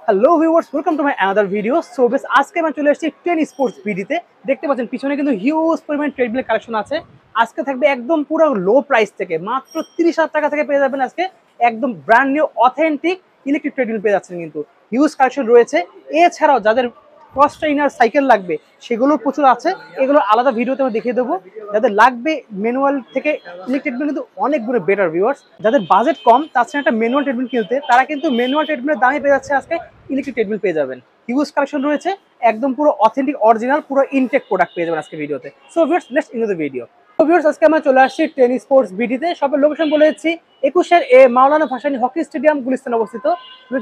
Hello viewers, welcome to my another video. So বেশ আজকে আমি চলে এসেছি টেন স্পোর্টস বিডিতে। দেখতে পাচ্ছেন পিছনে কিন্তু হিউজ পরিমাণ ট্রেডমিলের কালেকশন আছে। আজকে থাকবে একদম পুরো লো প্রাইস থেকে, মাত্র 30,000 টাকা থেকে পেয়ে যাবেন আজকে একদম brand new authentic electric treadmill পেয়ে যাচ্ছেন। কিন্তু হিউজ কালেকশন রয়েছে। এছাড়াও যাদের ক্রস ট্রেনার সাইকেল লাগবে সেগুলো প্রচুর আছে, এগুলো আলাদা ভিডিওতে আমি দেখিয়ে দেবো। যাদের লাগবে ম্যানুয়াল থেকে ইলেকট্রিক ট্রেডমিল কিন্তু অনেক গুলো বেটার ভিউয়ার্স। যাদের বাজেট কম তাছাড়া একটা ম্যানুয়াল ট্রেডমিল কিনতে, তারা কিন্তু ম্যানুয়াল ট্রেডমিলের দামে পেয়ে যাচ্ছে আজকে ইলেকট্রিক ট্রেডমিল পেয়ে যাবেন। হিউজ কালেকশন রয়েছে, একদম পুরো অথেন্টিক অরিজিনাল পুরো ইনটেক প্রোডাক্ট পেয়ে যাবেন আজকে ভিডিওতে। So viewers, let's into the video. তো ভিউয়ার্স, আজকে আমরা চলে আসছি টেন স্পোর্টস বিডিতে। সবের লোকেশন বলে দিচ্ছি, 21 এ মাওলানা ভাসানী হকি স্টেডিয়াম গুলিস্তান অবস্থিত।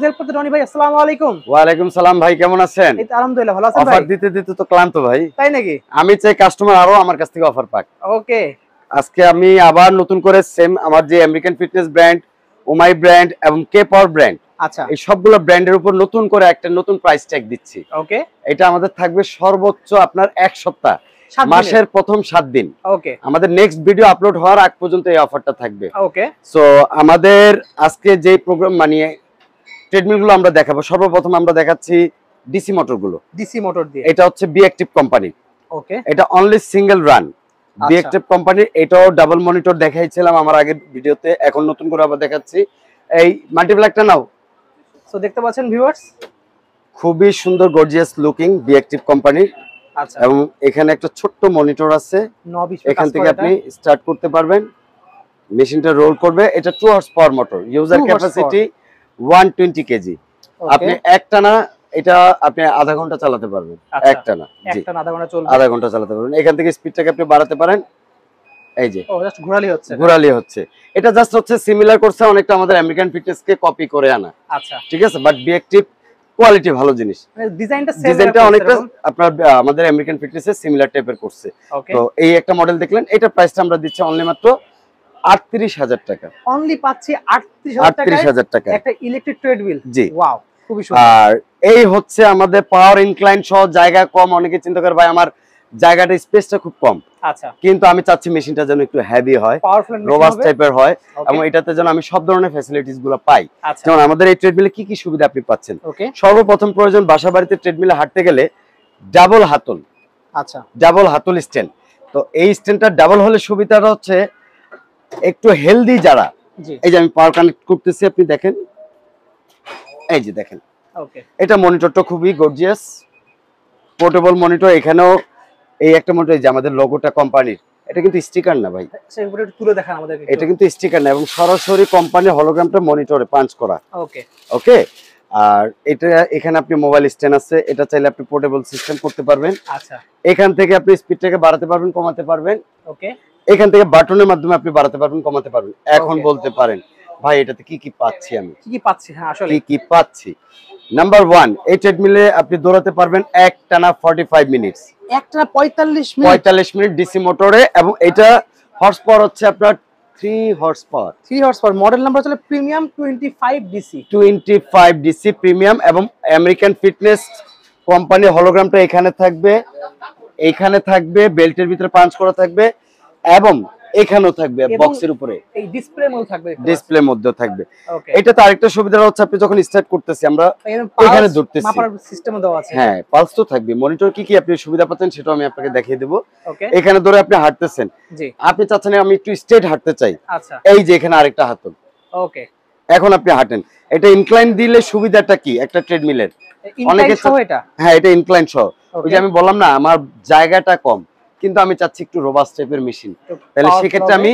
হেল্প করতে রনি ভাই, আসসালামু আলাইকুম। ওয়ালাইকুম সালাম ভাই, কেমন আছেন? এই তো আলহামদুলিল্লাহ, ভালো আছেন ভাই? অফার দিতে দিতে তো ক্লান্ত ভাই। তাই নাকি? আমি চাই কাস্টমার আরো আমার কাছ থেকে অফার পাক। ওকে, আজকে আমি আবার নতুন করে সেম আমার যে আমেরিকান ফিটনেস ব্র্যান্ড, ওমাই ব্র্যান্ড এবং কে পাওয়ার ব্র্যান্ড, আচ্ছা, এই সবগুলো ব্র্যান্ডের উপর নতুন করে একটা নতুন প্রাইস ট্যাগ দিচ্ছি। ওকে, এটা আমাদের থাকবে সর্বোচ্চ আপনার এক সপ্তাহ, মাসের প্রথম 7 দিন। ওকে, আমাদের নেক্সট ভিডিও আপলোড হওয়ার আগ পর্যন্ত এই অফারটা থাকবে। ওকে। সো আমাদের আজকে যে প্রোগ্রাম মানে ট্রেডমিল গুলো আমরা দেখাবো, সর্বপ্রথম আমরা দেখাচ্ছি ডিসি মোটর গুলো। ডিসি মোটর দিয়ে, এটা হচ্ছে বি অ্যাক্টিভ কোম্পানি। ওকে, এটা only single run B Active কোম্পানির। এটাও ডাবল মনিটর দেখাইছিলাম আমার আগের ভিডিওতে, এখন নতুন করে আবার দেখাচ্ছি। এই মাল্টিপ্লাকটা নাও। সো দেখতে পাচ্ছেন ভিউয়ার্স, খুবই সুন্দর গর্জিয়াস লুকিং বি অ্যাক্টিভ কোম্পানির। আচ্ছা, এবং এখানে একটা ছোট্ট মনিটর আছে, এখান থেকে আপনি স্টার্ট করতে পারবেন। মেশিনটা রোল করবে। এটা 2 horse power motor, user capacity 120 KG. আপনি একটানা এটা আপনি আধা ঘন্টা চালাতে পারবেন। একটানা আধা ঘন্টা চলবে, আধা ঘন্টা চালাতে পারবেন। এখান থেকে স্পিডটাকে আপনি বাড়াতে পারেন। এই যে ও জাস্ট ঘোরালি হচ্ছে। এটা জাস্ট হচ্ছে সিমিলার করছে অনেকটা আমাদের আমেরিকান ফিটনেস কে কপি করে আনা। আচ্ছা, ঠিক আছে, বাট বি অ্যাক্টিভ কোয়ালিটি ভালো জিনিস। মানে ডিজাইনটা অনেকটা আপনার আমাদের আমেরিকান ফিটনেস এর সিমিলার টাইপের করছে। ওকে, তো এই একটা মডেল দেখলেন, এটা প্রাইসটা আমরা দিচ্ছি অনলি মাত্র 38,000 টাকা। অনলি পাচ্ছি 38,000 টাকা একটা ইলেকট্রিক ট্রেডমিল। জি, ওয়াও, খুবই সুন্দর। আর এই হচ্ছে আমাদের পাওয়ার ইনক্লাইন সহ, জায়গা কম। অনেকে চিন্তা করে ভাই আমার জায়গাটা স্পেসটা খুব কম, আচ্ছা, কিন্তু আমি চাচ্ছি মেশিনটা যেন একটু হেভি হয়, পাওয়ারফুল রোবাস্ট টাইপের হয়, এবং এটাতে যেন আমি সব ধরনের ফ্যাসিলিটিস গুলো পাই। যেমন আমাদের এই ট্রেডমিলে কি কি সুবিধা আপনি পাচ্ছেন। সর্বপ্রথম প্রয়োজন, বাসা বাড়িতে ট্রেডমিলে হাঁটতে গেলে ডাবল হাতল, আচ্ছা, ডাবল হাতল স্ট্যান্ড। তো এই স্ট্যান্ডটা ডাবল হলে সুবিধাটা হচ্ছে একটু হেলদি যারা, এই যে আমি পাওয়ার কানেক্ট করতেছি, আপনি দেখেন, এই যে দেখেন, ওকে, এটা মনিটরটা খুবই গর্জিয়াস পোর্টেবল মনিটর। এখানেও এই একটা মনিটর, যে আমাদের লোগোটা কোম্পানির, এটা কিন্তু স্টিকার না ভাই, সেগুলো একটু তুলে দেখান আমাদেরকে। এটা কিন্তু স্টিকার না, এবং সরাসরি কোম্পানির হলোগ্রামটা মনিটরে পাঞ্চ করা। ওকে, ওকে। আর এটা এখানে আপনি মোবাইল স্ট্যান্ড আছে, এটা চাইলে আপনি পোর্টেবল সিস্টেম করতে পারবেন। আচ্ছা, এখান থেকে আপনি স্পিডটাকে বাড়াতে পারবেন, কমাতে পারবেন। ওকে, এখান থেকে বাটনের মাধ্যমে আপনি বাড়াতে পারবেন, কমাতে পারবেন। এখন বলতে পারেন ভাই এটাতে কি কি পাচ্ছি আমি, কি পাচ্ছি? হ্যাঁ, আসলে কি পাচ্ছি। নাম্বার 1, এই ট্রেডমিলে আপনি দৌড়াতে পারবেন একটানা 45 মিনিটস, একটানা 45 মিনিট ডিসি মোটরে। এবং এটা হর্স পাওয়ার হচ্ছে আপনার 3 হর্স পাওয়ার। মডেল নাম্বার হচ্ছে প্রিমিয়াম 25 ডিসি প্রিমিয়াম। এবং আমেরিকান ফিটনেস কোম্পানি হলোগ্রামটা এখানে থাকবে, বেল্টের ভিতরে পাঞ্চ করা থাকবে, এবং এখানেও থাকবে বক্সের উপরে, এই ডিসপ্লের মধ্যেও থাকবে। এটাতে আরেকটা সুবিধা হচ্ছে, আপনি যখন স্টার্ট করতেছি আমরা এখানে ধরতেছি, মাপার সিস্টেমও দেওয়া আছে। হ্যাঁ, পালস তো থাকবে। মনিটর কি কি আপনি সুবিধা পাচ্ছেন সেটা আমি আপনাকে দেখিয়ে দেব। এখানে ধরে আপনি হাঁটতেছেন, আপনি চাচ্ছেন আমি একটু স্ট্রেট হাঁটতে চাই, আচ্ছা, এই যে এখানে আরেকটা হাতল, ওকে, এখন আপনি হাঁটেন। এটা ইনক্লাইন দিলে সুবিধাটা কি একটা ট্রেডমিলের, অনেকে হ্যাঁ এটা ইনক্লাইন সহ। ওই যে আমি বললাম না আমার জায়গাটা কম, কিন্তু আমি চাচ্ছি একটু রোবাস্ট টাইপের মেশিন, তাহলে সেক্ষেত্রে আমি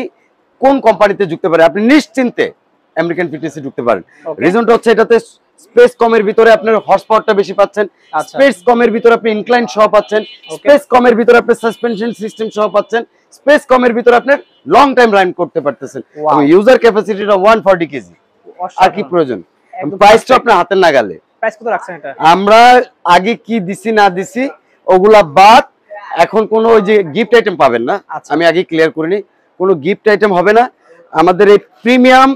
কোন কোম্পানিতে যুক্ত পারি, আপনি নিশ্চিন্তে আমেরিকান ফিটনেসে ঢুকতে পারেন। রিজনটা হচ্ছে এটাতে স্পেস কমের ভিতরে আপনার হর্স পাওয়ারটা বেশি পাচ্ছেন, স্পেস কমের ভিতরে আপনি ইনক্লাইন সহ পাচ্ছেন, স্পেস কমের ভিতরে আপনি সাসপেনশন সিস্টেম সহ পাচ্ছেন, স্পেস কমের ভিতরে আপনি লং টাইম রান করতে পারতেছেন, এবং ইউজার ক্যাপাসিটিটা 140 কেজি। আর কি প্রয়োজন? প্রাইসটা আপনার হাতের নাগালে। প্রাইস কত রাখছেন এটা? আমরা আগে কি দিছি না দিছি ওগুলা বাদ, এখন কোনো ওই যে গিফট আইটেম পাবেন না, আমি আগে ক্লিয়ার করিনি, কোনো গিফট আইটেম হবে না। আমাদের এই প্রিমিয়াম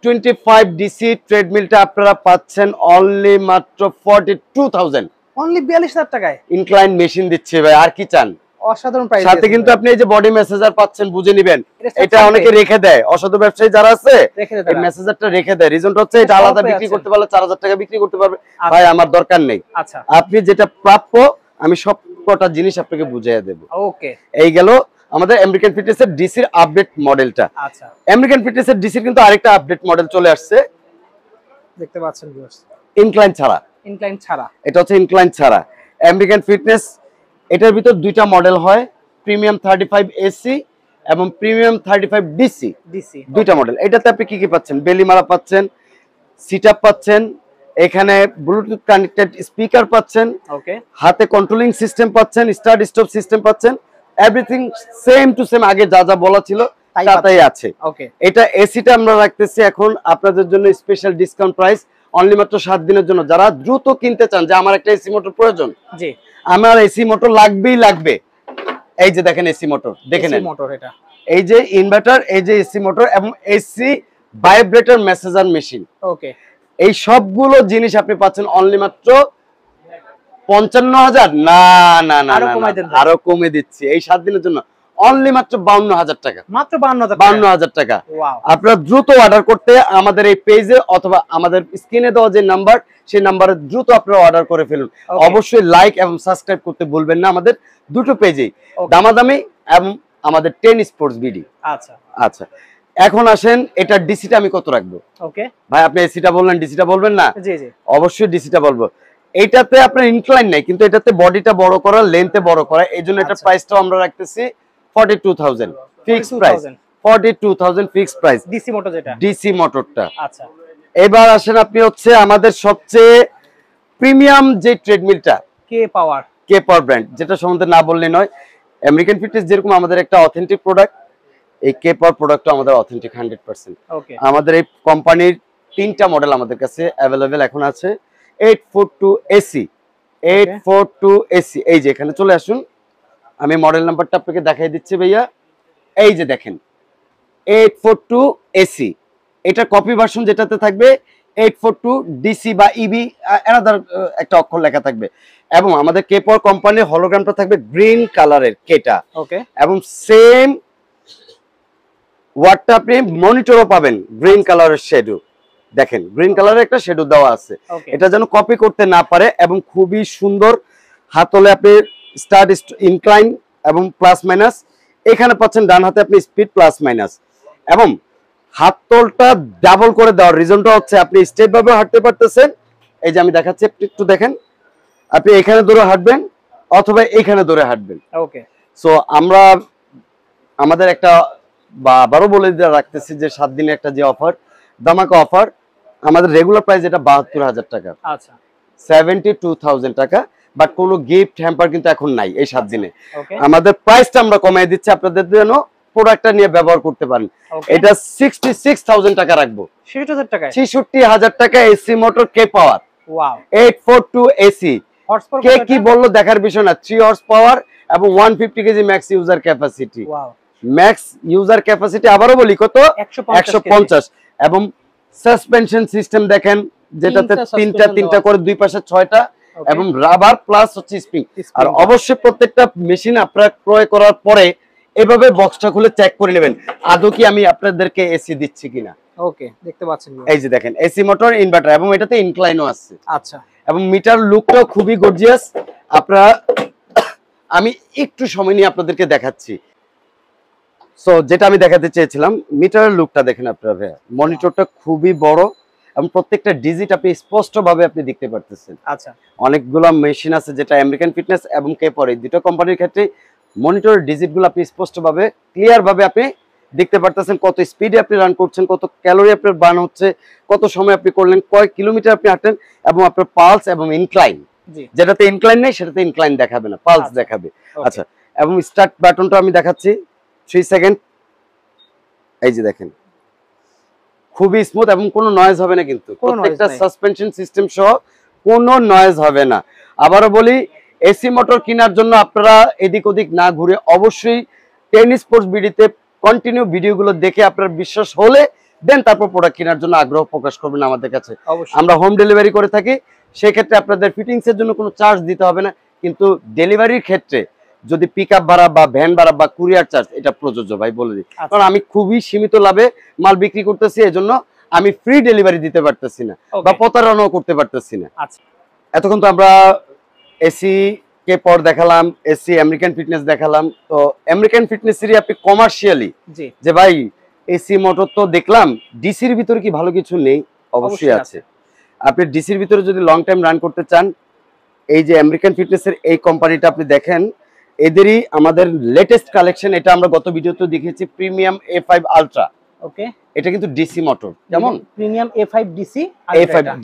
25 ডিসি ট্রেডমিলটা আপনারা পাচ্ছেন অনলি মাত্র 42,000, অনলি 42,000 টাকায় ইনক্লাইন মেশিন দিচ্ছে ভাই, আর কি চান? অসাধারণ প্রাইস। সাথে কিন্তু আপনি এই যে বডি মেসেজার পাচ্ছেন, বুঝে নেবেন। এটা অনেকে রেখে দেয়, অসাধু ব্যবসায়ী যারা আছে এই মেসেজারটা রেখে দেয়। রিজনটা হচ্ছে এটা আলাদা বিক্রি করতে পারলে 4000 টাকা বিক্রি করতে পারবে। ভাই আমার দরকার নেই। আচ্ছা, আপনি যেটা প্রাপ্য আমি সব কটা জিনিস আপনাকে বুঝিয়ে দেব। ওকে, এই গেল আমাদের আমেরিকান ফিটনেসের ডিসির আপডেট মডেলটা। আচ্ছা, আমেরিকান ফিটনেসের ডিসির কিন্তু আরেকটা আপডেট মডেল চলে আসছে, দেখতে পাচ্ছেন ভিউয়ার্স, ইনক্লাইন ছাড়া। ইনক্লাইন ছাড়া, এটা হচ্ছে ইনক্লাইন ছাড়া আমেরিকান ফিটনেস। এটার ভিতর দুইটা মডেল হয়, প্রিমিয়াম 35 এসি এবং প্রিমিয়াম 35 ডিসি, দুইটা মডেল। এটাতে আপনি কি কি পাচ্ছেন? বেলিমালা পাচ্ছেন, সিট আপ পাচ্ছেন, এখানে ব্লুটুথ কানেক্টেড স্পিকার পাচ্ছেন, ওকে, হাতে কন্ট্রোলিং সিস্টেম পাচ্ছেন, স্টার্ট স্টপ সিস্টেম পাচ্ছেন, এভরিথিং সেম টু সেম আগে যা যা বলা ছিল তাই আছে। ওকে, এটা এসিটা আমরা রাখতেছি এখন আপনাদের জন্য স্পেশাল ডিসকাউন্ট প্রাইস, অনলি মাত্র 7 দিনের জন্য। যারা দ্রুত কিনতে চান যে আমার একটা এসি মোটর প্রয়োজন, জি আমার এসি মোটর লাগবেই লাগবে, এই যে দেখেন এসি মোটর, দেখেন মোটর, এটা এই যে ইনভার্টার, এই যে এসি মোটর এবং এসি ভাইব্রেটর মেসেজার মেশিন, ওকে, এই সবগুলো জিনিস আপনি পাচ্ছেন অনলি মাত্র 55,000। না না না, আরো কমে দিচ্ছি এই 7 দিনের জন্য, অনলি মাত্র 52,000 টাকা, মাত্র 52,000 টাকা। আপনারা দ্রুত অর্ডার করতে আমাদের এই পেজে অথবা আমাদের স্ক্রিনে দেওয়া যে নাম্বার, সেই নাম্বারে দ্রুত আপনারা অর্ডার করে ফেলুন। অবশ্যই লাইক এবং সাবস্ক্রাইব করতে ভুলবেন না আমাদের দুটো পেজেই, দামাদামি এবং আমাদের 10 স্পোর্টস বিডি। আচ্ছা আচ্ছা, এখন আসেন এটা ডিসিটা আমি কত রাখবো? ওকে ভাই, আপনি এসিটা বললেন, ডিসিটা বলবেন না? জি জি, অবশ্যই ডিসিটা বলবো। এইটাতে আপনার ইনক্লাইন নাই, কিন্তু এটাতে বডিটা বড় করা, লেন্থে বড় করা, এইজন্য এটা প্রাইসটাও আমরা রাখতেছি 42,000 fixed price, 42,000 fixed price DC motor, যেটা ডিসি মোটরটা। আচ্ছা, এবার আসেন আপনি হচ্ছে আমাদের সবচেয়ে প্রিমিয়াম যে ট্রেডমিলটা, কে পাওয়ার ব্র্যান্ড, যেটা সম্বন্ধে না বললে নয়। আমেরিকান ফিটনেস যেরকম আমাদের একটা অথেন্টিক প্রোডাক্ট, এই কে পাওয়ার প্রোডাক্টটা আমাদের অথেন্টিক 100%। আমাদের এই কোম্পানির 3টা মডেল আমাদের কাছে অ্যাভেলেবেল এখন আছে। 842 এসি, 842 এসি, এই যে এখানে চলে আসুন, আমি মডেল নাম্বারটা আপনাকে দেখাই দিচ্ছি ভাইয়া। এই যে দেখেন 842 এসি, এটা কপি ভার্সন, যেটাতে থাকবে 842 ডিসি বা ইবি আলাদা একটা অক্ষর লেখা থাকবে, এবং আমাদের কে পাওয়ার কোম্পানির হলোগ্রামটা থাকবে গ্রিন কালারের কেটা, ওকে, এবং সেম ওয়াটটা আপনি মনিটরও পাবেন গ্রিন কালারের শেডো, দেখেন গ্রিন কালারের একটা শেডো দেওয়া আছে, এটা যেন কপি করতে না পারে, এবং খুবই সুন্দর। হাতলে আপনি স্টার্ট ইনক্লাইন এবং প্লাস মাইনাস, এখানে পাচ্ছেন ডান হাতে আপনি স্পিড প্লাস মাইনাস, এবং হাতলটা ডাবল করে দেওয়ার রিজনটা হচ্ছে আপনি স্টেপ ভাবে হাঁটতে পারতেছেন। এই যে আমি দেখাচ্ছি, একটু দেখেন, আপনি এখানে ধরে হাঁটবেন অথবা এখানে ধরে হাঁটবেন। ওকে, সো আমরা আমাদের একটা আবারও বলে দিয়ে রাখতেছি যে 7 দিনের একটা যে অফার, দামাকা অফার, আমাদের রেগুলার প্রাইস এটা 72,000 টাকা, আচ্ছা 72,000 টাকা, বাট কোনো গিফট হ্যাম্পার কিন্তু এখন নাই এই 7 দিনে। আমাদের প্রাইসটা আমরা কমিয়ে দিচ্ছি আপনাদের জন্য, প্রোডাক্টটা নিয়ে ব্যবহার করতে পারেন। এটা 66,000 টাকা রাখবো, 66,000 টাকা এসি মোটর কে পাওয়ার, ওয়াও, 842 এসি। কে কি বললো দেখার বিষয় না, 3 হর্স পাওয়ার এবং 150 KG max user capacity, wow, max user capacity আবারও বলি কত, 150, এবং সাসপেনশন সিস্টেম দেখেন, যেটাতে তিনটা করে দুই পাশে 6টা, এবং রাবার প্লাস হচ্ছে স্প্রিং। আর অবশ্যই প্রত্যেকটা মেশিন আপনারা ক্রয় করার পরে এভাবে বক্সটা খুলে চেক করে নেবেন আদৌ কি আমি আপনাদেরকে এসি দিচ্ছি কিনা। ওকে, দেখতে পাচ্ছেন, এই যে দেখেন এসি মোটর, ইনভার্টার, এবং এটাতে ইনক্লাইনও আছে। আচ্ছা, এবং মিটার লুকটাও খুবই গর্জিয়াস। আপনারা, আমি একটু সময় নিয়ে আপনাদেরকে দেখাচ্ছি। সো যেটা আমি দেখাতে চেয়েছিলাম, মিটারের লুকটা দেখেন আপনারা, মনিটরটা খুবই বড় এবং প্রত্যেকটা ডিজিট আপনি স্পষ্টভাবে আপনি দেখতে পারতেছেন। আচ্ছা, অনেকগুলো মেশিন আছে যেটা আমেরিকান ফিটনেস এবং কে পাওয়ার, এই দুটো কোম্পানির ক্ষেত্রে মনিটরের ডিজিটগুলো আপনি স্পষ্টভাবে ক্লিয়ার ভাবে আপনি দেখতে পারতেছেন, কত স্পিডে আপনি রান করছেন, কত ক্যালোরি আপনার বার্ন হচ্ছে, কত সময় আপনি করলেন, কয় কিলোমিটার আপনি হাঁটেন, এবং আপনার পালস এবং ইনক্লাইন, যেটাতে ইনক্লাইন নেই সেটাতে ইনক্লাইন দেখাবে না, পালস দেখাবে। আচ্ছা, এবং স্টার্ট বাটনটা আমি দেখাচ্ছি, 3 সেকেন্ড, এই যে দেখেন খুবই স্মুথ এবং কোনো নয়েজ হবে না, কিন্তু প্রত্যেকটা সাসপেনশন সিস্টেম সহ কোনো নয়েজ হবে না। আবারও বলি, এসি মোটর কেনার জন্য আপনারা এদিক ওদিক না ঘুরে অবশ্যই 10 স্পোর্টস বিডিতে কন্টিনিউ ভিডিওগুলো দেখে আপনার বিশ্বাস হলে দেন তারপর প্রোডাক্ট কেনার জন্য আগ্রহ প্রকাশ করবেন আমাদের কাছে। আমরা হোম ডেলিভারি করে থাকি, সেই ক্ষেত্রে আপনাদের ফিটিংস এর জন্য কোনো চার্জ দিতে হবে না, কিন্তু ডেলিভারির ক্ষেত্রে যদি পিকআপ ভাড়া বা ভ্যান ভাড়া বা কুরিয়ার চার্জ এটা প্রযোজ্য ভাই বলে দিই। কারণ আমি খুবই সীমিত লাভে মাল বিক্রি করতেছি, এজন্য আমি ফ্রি ডেলিভারি দিতে পারতেছি না বা প্রতারণাও করতে পারতেছি না। এতক্ষণ তো আমরা এসি কে পর দেখালাম, এসি আমেরিকান ফিটনেস দেখালাম। তো আমেরিকান ফিটনেসেরই আপনি কমার্শিয়ালি যে ভাই এসি মোটর তো দেখলাম, ডিসির ভিতরে কি ভালো কিছু নেই? অবশ্যই আছে। আপনি ডিসির ভিতরে যদি লং টাইম রান করতে চান, এই যে আমেরিকান ফিটনেসের এই কোম্পানিটা আপনি দেখেন, এদেরই আমাদের লেটেস্ট কালেকশন, এটা আমরা গত ভিডিওতে দেখেছি, প্রিমিয়াম A5 আলট্রা। ওকে, এটা কিন্তু ডিসি মোটর, যেমন প্রিমিয়াম A5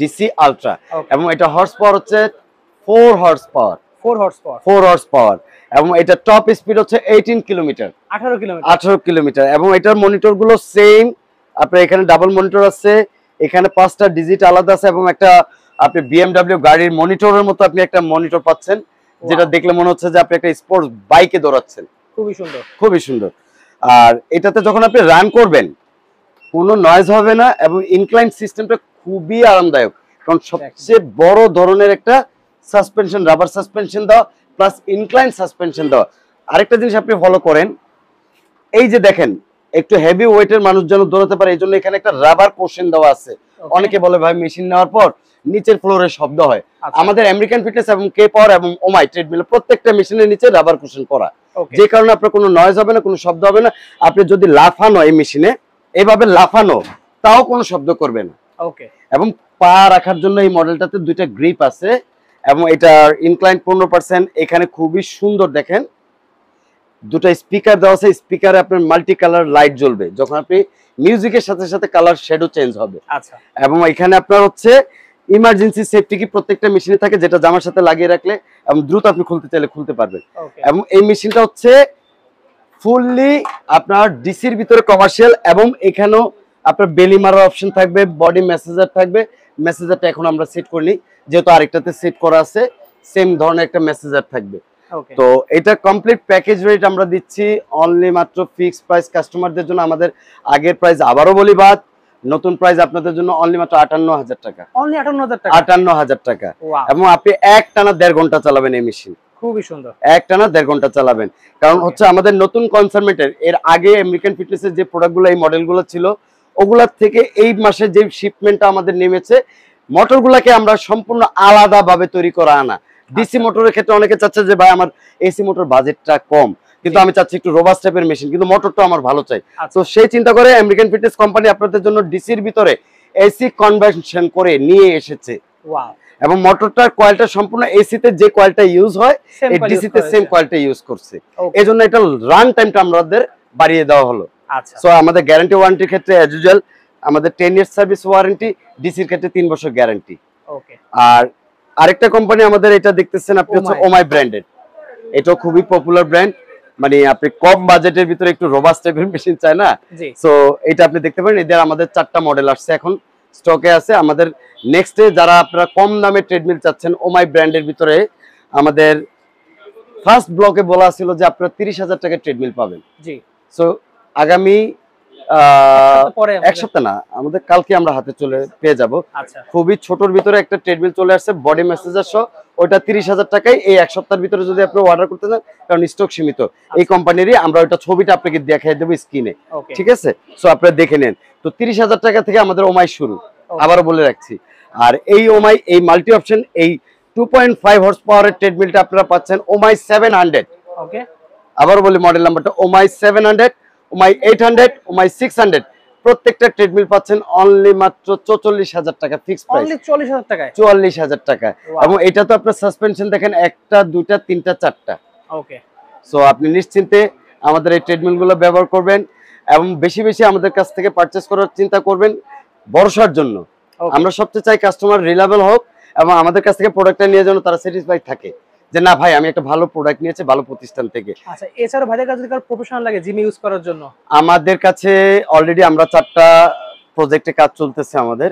ডিসি আলট্রা, এবং এটা হর্স পাওয়ার হচ্ছে 4 হর্স পাওয়ার, 4 হর্স পাওয়ার, এবং এটা টপ স্পিড হচ্ছে 18 কিলোমিটার, 18 কিলোমিটার। এবং এটার মনিটর গুলো সেম, আপনার এখানে ডাবল মনিটর আছে, এখানে 5টা ডিজিট আলাদা আছে, এবং একটা আপনি BMW গাড়ির মনিটরের মতো আপনি একটা মনিটর পাচ্ছেন, যেটা দেখলে মনে হচ্ছে যে আপনি একটা স্পোর্টস বাইকে দৌড়াচ্ছেন। খুবই সুন্দর, খুবই সুন্দর। আর এটাতে যখন আপনি রান করবেন কোনো নয়েজ হবে না, এবং ইনক্লাইন সিস্টেমটা খুবই আরামদায়ক, কারণ সবচেয়ে বড় ধরনের একটা সাসপেনশন, রাবার সাসপেনশন দেওয়া প্লাস ইনক্লাইন সাসপেনশন দেওয়া। আরেকটা জিনিস আপনি ফলো করেন, এই যে দেখেন একটু হেভি ওয়েটের মানুষ যেন দৌড়াতে পারে, এই জন্য এখানে একটা রাবার কোশ্চেন দেওয়া আছে। অনেকে বলে ভাই মেশিন নেওয়ার পর নিচের ফ্লোরে শব্দ হয়, আমাদের আমেরিকান ফিটনেস এবং কে পাওয়ার এবং ওমাই ট্রেডমিল প্রত্যেকটা মেশিনের নিচে রাবার কোশ্চেন করা, যে কারণে আপনার কোনো নয়েজ হবে না, কোনো শব্দ হবে না। আপনি যদি লাফানো এই মেশিনে এইভাবে লাফানো, তাও কোনো শব্দ করবে না। এবং পা রাখার জন্য এই মডেলটাতে দুইটা গ্রিপ আছে, এবং এটার ইনক্লাইন 15%। এখানে খুবই সুন্দর দেখেন দুটো স্পিকার দেওয়া আছে, স্পিকারে আপনার মাল্টি কালার লাইট জ্বলবে, যখন আপনি মিউজিকের সাথে সাথে কালার শেডো চেঞ্জ হবে। এবং এখানে আপনার হচ্ছে ইমার্জেন্সি সেফটি কি প্রত্যেকটা মেশিনে থাকে, যেটা জামার সাথে লাগিয়ে রাখলে এবং দ্রুত আপনি খুলতে চাইলে খুলতে পারবেন। এবং এই মেশিনটা হচ্ছে ফুললি আপনার ডিসির ভিতরে কমার্শিয়াল, এবং এখানেও আপনার বেলি মারার অপশন থাকবে, বডি মেসেজার থাকবে। মেসেজারটা এখন আমরা সেট করিনি, যেহেতু আরেকটাতে সেট করা আছে, সেম ধরনের একটা মেসেজার থাকবে। তো এটা কমপ্লিট প্যাকেজ রেট আমরা দিচ্ছি অনলি মাত্র ফিক্সড প্রাইস কাস্টমারদের জন্য। আমাদের আগের প্রাইস আবারও বলি বাদ, নতুন প্রাইস আপনাদের জন্য অনলি মাত্র 58,000 টাকা। অনলি 58,000 টাকা। এবং আপনি এক টানা 1.5 ঘন্টা চালাবেন এই মেশিন। খুবই সুন্দর, এক টানা 1.5 ঘন্টা চালাবেন। কারণ হচ্ছে আমাদের নতুন কনসার্মেন্টের এর আগে আমেরিকান ফিটনেসের যে প্রোডাক্টগুলো এই মডেলগুলো ছিল, ওগুলার থেকে এই মাসে যে শিপমেন্টটা আমাদের নেমেছে, মোটরগুলোকে আমরা সম্পূর্ণ আলাদাভাবে তৈরি করা আনা। ডিসি মোটরের ক্ষেত্রে অনেকে চাচ্ছে যে ভাই আমার এসি মোটর বাজেটটা কম, কিন্তু আমি চাচ্ছি একটু রোবাস্ট টাইপের মেশিন, কিন্তু মোটরটা আমার ভালো চাই। তো সেই চিন্তা করে আমেরিকান ফিটনেস কোম্পানি আপনাদের জন্য ডিসির ভিতরে এসি কনভার্সন করে নিয়ে এসেছে। এবং মোটরটার কয়েলটা সম্পূর্ণ এসিতে যে কয়েলটা ইউজ হয় এই ডিসিতে সেম কয়েলটা ইউজ করছে, এজন্য এটা রান টাইমটা আমাদের বাড়িয়ে দেওয়া হলো। সো আমাদের গ্যারান্টি ওয়ারেন্টির ক্ষেত্রে অ্যাজ ইউজুয়াল আমাদের 10 ইয়ার্স সার্ভিস ওয়ারেন্টি, ডিসির ক্ষেত্রে 3 বছর গ্যারান্টি। আর আরেকটা কোম্পানি আমাদের এটা দেখতেছেন আপনি হচ্ছে ওমাই ব্র্যান্ডেড, এটাও খুবই পপুলার ব্র্যান্ড। মানে আপনি কম বাজেটের ভিতরে একটু রোবাস্ট টাইপের মেশিন চায় না, সো এটা আপনি দেখতে পারেন। এদের আমাদের 4টা মডেল আসছে এখন স্টকে আছে। আমাদের নেক্সটে যারা আপনারা কম দামে ট্রেডমিল চাচ্ছেন ওমাই ব্র্যান্ডের ভিতরে, আমাদের ফার্স্ট ব্লকে বলা ছিল যে আপনারা 30,000 টাকা ট্রেডমিল পাবেন। জি, সো আগামী এক সপ্তাহ না, আমাদের কালকে আমরা হাতে চলে পেয়ে যাব। খুবই ছোটর ভিতরে একটা ট্রেডমিল চলে আসছে বডি মেসেজার সহ, ওইটা 30,000 টাকায় এই এক সপ্তাহের ভিতরে যদি আপনি অর্ডার করতে চান, কারণ স্টক সীমিত এই কোম্পানিরই, আমরা ওইটা ছবিটা আপনাকে দেখাই দেবো স্ক্রিনে, ঠিক আছে? সো আপনারা দেখে নেন। তো 30,000 টাকা থেকে আমাদের ওমাই শুরু, আবারও বলে রাখছি। আর এই ওমাই এই মাল্টি অপশন এই 2.5 হর্স পাওয়ারের ট্রেডমিলটা আপনারা পাচ্ছেন ওমাই 700। ওকে, আবারও বলি মডেল নাম্বারটা ওমাই 700, ওমাই 800, ওমাই 600। প্রত্যেকটা ট্রেডমিল পাচ্ছেন অনলি মাত্র 44,000 টাকা ফিক্সড প্রাইস। অনলি 40,000 টাকায়, 44,000 টাকা। এবং এটা তো আপনার সাসপেনশন দেখেন, একটা দুইটা তিনটা চারটা। ওকে, সো আপনি নিশ্চিন্তে আমাদের এই ট্রেডমিল গুলো ব্যবহার করবেন, এবং বেশি বেশি আমাদের কাছ থেকে পারচেজ করার চিন্তা করবেন ভরসার জন্য। আমরা সবচেয়ে চাই কাস্টমার রিলায়েবল হোক, এবং আমাদের কাছ থেকে প্রোডাক্টটা নিয়ে যেন তারা স্যাটিসফাইড থাকে, যে না ভাই আমি একটা ভালো প্রোডাক্ট নিয়েছি ভালো প্রতিষ্ঠান থেকে। আচ্ছা, এছাড়া ভাইদের কাছে যদি কারো প্রফেশনাল লাগে জিম ইউজ করার জন্য, আমাদের কাছে অলরেডি আমরা 4টা প্রজেক্টে কাজ চলতেছে আমাদের,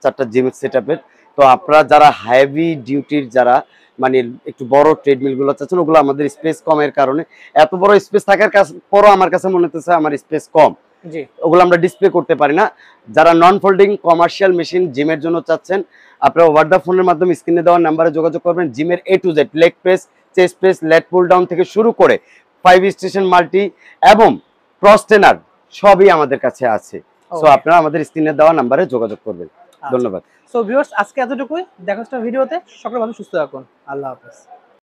4টা জিম সেটআপের। তো আপনারা যারা হেভি ডিউটির, যারা মানে একটু বড় ট্রেডমিল গুলো চাচ্ছেন, ওগুলো আমাদের স্পেস কমের কারণে, এত বড় স্পেস থাকার পরও আমার কাছে মনে হচ্ছে আমার স্পেস কম, ওগুলো আমরা ডিসপ্লে করতে পারি না। যারা নন ফোল্ডিং কমার্শিয়াল মেশিন জিমের জন্য চাচ্ছেন, আপনারা ওভার দা ফোনের মাধ্যমে স্ক্রিনে দেওয়া নাম্বারে যোগাযোগ করবেন। জিমের A to Z leg press, chest press, lat pull down থেকে শুরু করে 5 স্টেশন মাল্টি এবং ক্রস ট্রেনার সবই আমাদের কাছে আছে। সো আপনারা আমাদের স্ক্রিনে দেওয়া নম্বরে যোগাযোগ করবেন। ধন্যবাদ। সো ভিউয়ার্স, আজকে এতটুকুই। দেখা হচ্ছে ভিডিওতে। সকলে ভালো সুস্থ থাকুন। আল্লাহ হাফেজ।